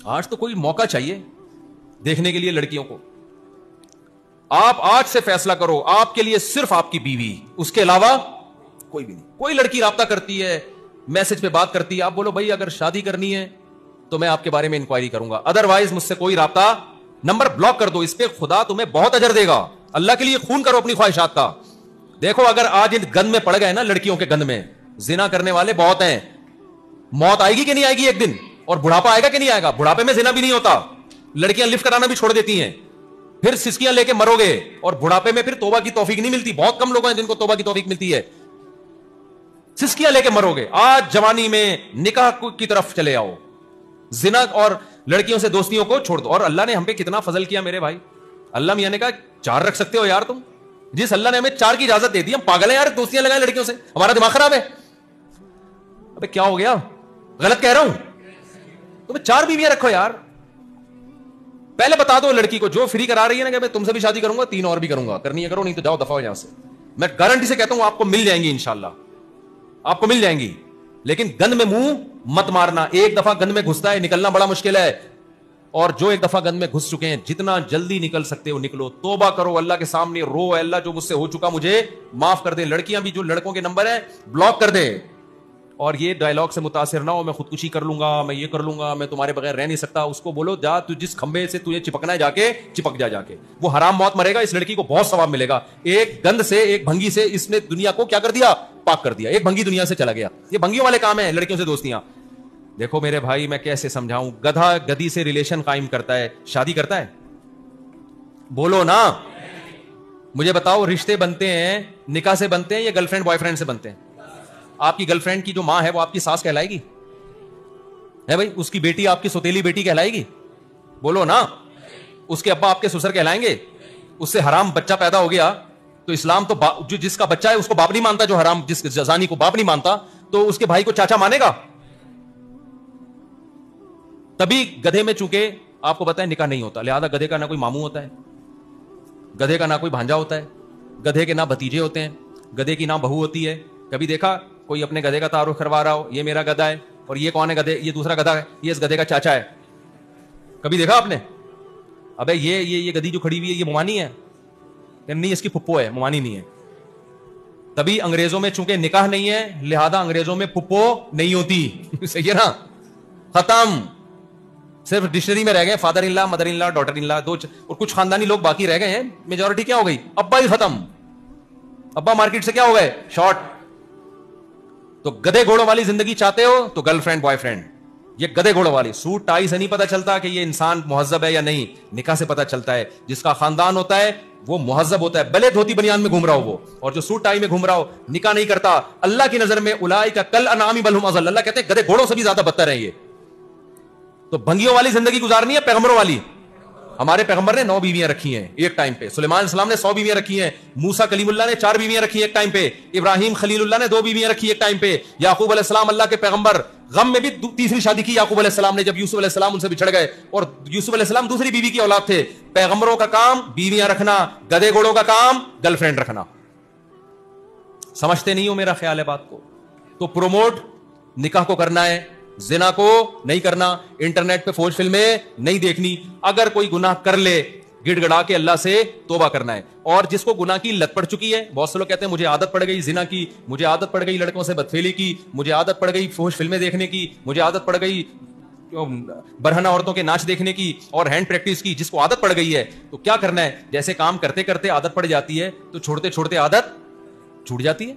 آج تو کوئی موقع چاہیے دیکھنے کے لیے لڑکیوں کو. آپ آج سے فیصلہ کرو, آپ کے لیے صرف آپ کی بیوی, اس کے علاوہ کوئی بھی نہیں. کوئی لڑکی رابطہ کرتی ہے, میسج پہ بات کرتی ہے, آپ بولو بھائی اگر شادی کرنی ہے تو میں آپ کے بارے میں انکوائری کروں گا, ادروائز مجھ سے کوئی رابطہ, نمبر بلاک کر دو. اس پہ خدا تمہیں بہت اجر دے گا. اللہ کے لیے خون کرو اپنی خواہشات کا. دیکھو اگر آج ان گند میں پڑ گئے نا, لڑکیوں کے گند میں, زنا کرنے والے بہت ہیں. موت آئے گی کہ نہیں آئے گی ایک دن, اور بڑھاپا آئے گا کہ نہیں آئے گا. بڑھاپے میں زنا بھی نہیں ہوتا, لڑکیاں لفٹ کرانا بھی چھوڑ دیتی ہیں, پھر سسکیاں لے کے مرو گے, اور بڑھاپے میں پھر توبہ کی توفیق نہیں ملتی. بہت کم لوگ ہیں جن کو توبہ کی توفیق ملتی ہے. سسکیاں لے کے مرو گے. آج جوانی میں نکاح کی طرف چلے آؤ, زنا اور لڑکیوں سے دوستیوں کو چھوڑ دو. اور اللہ نے ہم پہ کتنا فضل کیا میرے بھائی. اللہ میاں نے کہا 4 رکھ سکتے ہو یار تم. جس اللہ نے ہمیں 4 کی اجازت دے دی, ہم پاگل ہیں یار دوستیاں لگائیں لڑکیوں سے, ہمارا دماغ خراب ہے. ابے کیا ہو گیا, غلط کہہ رہا ہوں؟ تمہیں 4 بیویاں رکھو یار. پہلے بتا دو لڑکی کو جو فری کرا رہی ہے نا کہ میں تم سے بھی شادی کروں گا, 3 اور بھی کروں گا, کرنی ہے کرو, نہیں تو جاؤ دفعہ ہو یہاں سے. میں گارنٹی سے کہتا ہوں آپ کو مل جائیں گی انشاءاللہ, آپ کو مل جائیں گی. لیکن گند میں منہ مت مارنا. ایک دفعہ گند میں گھستا ہے, نکلنا بڑا مشکل ہے. اور جو ایک دفعہ گند میں گھس چکے ہیں, جتنا جلدی نکل سکتے ہو نکلو. توبہ کرو اللہ کے سامنے, رو اللہ جو مجھ سے ہو چکا مجھے معاف کر دے. لڑکیاں بھی جو لڑکوں کے نمبر ہیں بلاک کر دے. اور یہ ڈائلاگ سے متاثر نہ ہو, میں خودکشی کر لوں گا, میں یہ کر لوں گا, میں تمہارے بغیر رہ نہیں سکتا. اس کو بولو جا, تو جس کھمبے سے تجھے چپکنا ہے جا کے چپک جا کے. وہ حرام موت مرے گا, اس لڑکی کو بہت ثواب ملے گا. ایک گند سے, ایک بھنگی سے اس نے دنیا کو کیا کر دیا, پاک کر دیا. ایک بھنگی دنیا سے چلا گیا. یہ بھنگیوں والے کام ہیں لڑکیوں سے دوستیاں. دیکھو میرے بھائی میں کیسے سمجھاؤں, گدھا گدھی سے ریلیشن قائم کرتا ہے, شادی کرتا ہے؟ بولو نا, مجھے بتاؤ رشتے بنتے ہیں نکاح سے بنتے ہیں یا گرل فرینڈ بوائے فرینڈ سے بنتے ہیں؟ آپ کی گرل فرینڈ کی جو ماں ہے وہ آپ کی ساس کہلائے گی؟ ہے بھائی, اس کی بیٹی آپ کی سوتیلی بیٹی کہلائے گی؟ بولو نا. اس کے ابا آپ کے سسر کہلائیں گے؟ اس سے حرام بچہ پیدا ہو گیا تو اسلام تو جو جس کا بچہ ہے اس کو باپ نہیں مانتا, جو حرام جس زانی کو باپ نہیں مانتا تو اس کے بھائی کو چاچا مانے گا؟ تبھی گدھے میں چونکہ آپ کو پتا ہے نکاح نہیں ہوتا, لہذا گدھے کا نہ کوئی ماموں ہوتا ہے, گدھے کا نہ کوئی بھانجا ہوتا ہے, گدھے کے نہ بھتیجے ہوتے ہیں, گدھے کی نہ بہو ہوتی ہے. کبھی دیکھا کوئی اپنے گدھے کا تعارف کروا رہا ہو, یہ میرا گدھا ہے, اور یہ کون ہے گدھے, یہ دوسرا گدھا ہے, یہ اس گدھے کا چاچا ہے. کبھی دیکھا آپ نے؟ ابے یہ گدھی جو کھڑی ہوئی ہے یہ موانی ہے, نہیں اس کی پھپھو ہے, موانی نہیں ہے. تبھی انگریزوں میں چونکہ نکاح نہیں ہے لہذا انگریزوں میں پھپھو نہیں ہوتی. صحیح ہے نا, ختم. صرف ڈکشنری میں رہ گئے father in law, mother in law, daughter in law, اور کچھ خاندانی لوگ باقی رہ گئے ہیں. میجورٹی کیا ہو گئی, ابا ہی ختم. ابا مارکیٹ سے کیا ہو گئے, شارٹ. تو گدھے گھوڑوں والی زندگی چاہتے ہو تو گرل فرینڈ بوائے فرینڈ. یہ گدھے گھوڑوں والی, سوٹ ٹائی سے نہیں پتا چلتا کہ یہ انسان مہذب ہے یا نہیں, نکاح سے پتا چلتا ہے. جس کا خاندان ہوتا ہے وہ مہذب ہوتا ہے, بھلے دھوتی بنیان میں گھوم رہا ہو وہ, اور جو سوٹ ٹائی میں گھوم رہا ہو نکاح نہیں کرتا, اللہ کی نظر میں اولئک کالانعام بل هم اضل. اللہ کہتے ہیں گدھے گھوڑوں سے بھی زیادہ بدتر ہیں یہ. تو بھنگیوں والی زندگی گزارنی ہے پیغمبروں والی. ہمارے پیغمبر نے 9 بیویاں رکھی ہیں ایک ٹائم پہ, سلیمان علیہ السلام نے 100 بیویاں رکھی ہیں, موسیٰ کلیم اللہ نے 4 بیویاں رکھی ایک ٹائم پہ, ابراہیم خلیل اللہ نے 2 بیویاں رکھی ایک ٹائم پہ, یعقوب علیہ السلام اللہ کے پیغمبر غم میں بھی تیسری شادی کی یعقوب علیہ السلام نے جب یوسف علیہ السلام ان سے بچھڑ گئے, اور یوسف علیہ السلام دوسری بیوی کی اولاد تھے. پیغمبروں کا کام بیویاں رکھنا, گدھے گھوڑوں کا کام گرل فرینڈ رکھنا. سمجھتے نہیں ہو میرا خیال ہے بات کو؟ تو پروموٹ نکاح کو کرنا ہے, زنا کو نہیں کرنا, انٹرنیٹ پہ فوج فلمیں نہیں دیکھنی. اگر کوئی گناہ کر لے گڑ گڑا کے اللہ سے توبہ کرنا ہے. اور جس کو گناہ کی لت پڑ چکی ہے, بہت سے لوگ کہتے ہیں مجھے عادت پڑ گئی زنا کی, مجھے عادت پڑ گئی لڑکوں سے بدفعلی کی, مجھے عادت پڑ گئی فوج فلمیں دیکھنے کی, مجھے عادت پڑ گئی برہنہ عورتوں کے ناچ دیکھنے کی اور ہینڈ پریکٹس کی. جس کو عادت پڑ گئی ہے تو کیا کرنا ہے, جیسے کام کرتے کرتے عادت پڑ جاتی ہے تو چھوڑتے چھوڑتے عادت چھوٹ جاتی ہے.